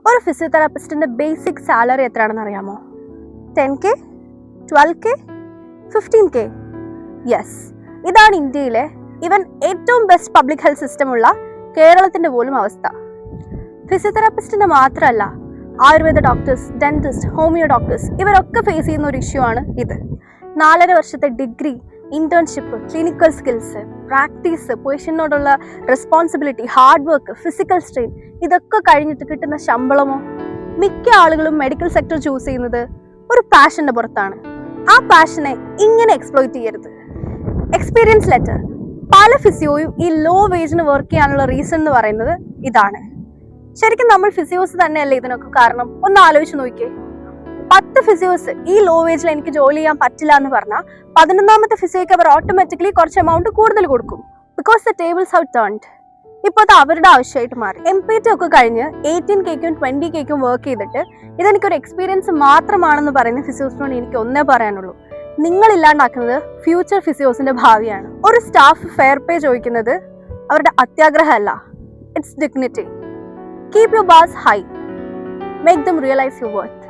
ഒരു ഫിസിയോതെറാപ്പിസ്റ്റിന്റെ basic salary എത്രയാണെന്ന് അറിയാമോ? 10K, 12K, 15K. യെസ്, ഇതാണ് ഇന്ത്യയിലെ ഈവൻ ഏറ്റവും ബെസ്റ്റ് പബ്ലിക് ഹെൽത്ത് സിസ്റ്റം ഉള്ള കേരളത്തിന്റെ പോലും അവസ്ഥ. ഫിസിയോതെറാപ്പിസ്റ്റിന്റെ മാത്രമല്ല, Ayurveda doctors, dentist, homeo doctors ഇവരൊക്കെ ഫേസ് ചെയ്യുന്ന ഒരു ഇഷ്യൂ ആണ് ഇത്. 4.5 വർഷത്തെ degree, internship, clinical skills, practice, പേഷ്യന്റിനോടുള്ള responsibility, hard work, physical strain ഇതൊക്കെ കഴിഞ്ഞിട്ട് കിട്ടുന്ന ശമ്പളമോ? മിക്ക ആളുകളും മെഡിക്കൽ സെക്ടർ ചൂസ് ചെയ്യുന്നത് ഒരു പാഷന്റെ പുറത്താണ്. ആ പാഷനെ ഇങ്ങനെ എക്സ്പ്ലോയിറ്റ് ചെയ്യരുത്. Experience letter. പല ഫിസിയോയും ഈ ലോ വേജിന് വർക്ക് ചെയ്യാനുള്ള റീസൺ എന്ന് പറയുന്നത് ഇതാണ്. ശരിക്കും നമ്മൾ ഫിസിയോസ് തന്നെയല്ലേ ഇതിനൊക്കെ കാരണം? ഒന്ന് ആലോചിച്ച് നോക്കിയേ. 10 ഫിസിയോസ് ഈ ലോ വേജിൽ എനിക്ക് ജോലി ചെയ്യാൻ പറ്റില്ല എന്ന് പറഞ്ഞാൽ 11ാമത്തെ ഫിസിയോയ്ക്ക് അവർ ഓട്ടോമാറ്റിക്കലി കുറച്ച് എമൗണ്ട് കൂടുതൽ കൊടുക്കും. Because the tables have turned. ഇപ്പോൾ അത് അവരുടെ ആവശ്യമായിട്ട് മാറി. MPT ഒക്കെ കഴിഞ്ഞ് 18Kക്കും 20Kക്കും വർക്ക് ചെയ്തിട്ട് ഇതെനിക്കൊരു എക്സ്പീരിയൻസ് മാത്രമാണെന്ന് പറയുന്ന ഫിസിയോസിനോട് എനിക്ക് ഒന്നേ പറയാനുള്ളൂ: നിങ്ങൾ ഇല്ലാണ്ടാക്കുന്നത് ഫ്യൂച്ചർ ഫിസിയോസിന്റെ ഭാവിയാണ്. ഒരു സ്റ്റാഫ് ഫെയർ പേ ചോദിക്കുന്നത് അവരുടെ അത്യാഗ്രഹമല്ല, it's dignity. Keep your bars high. Make them realize your worth.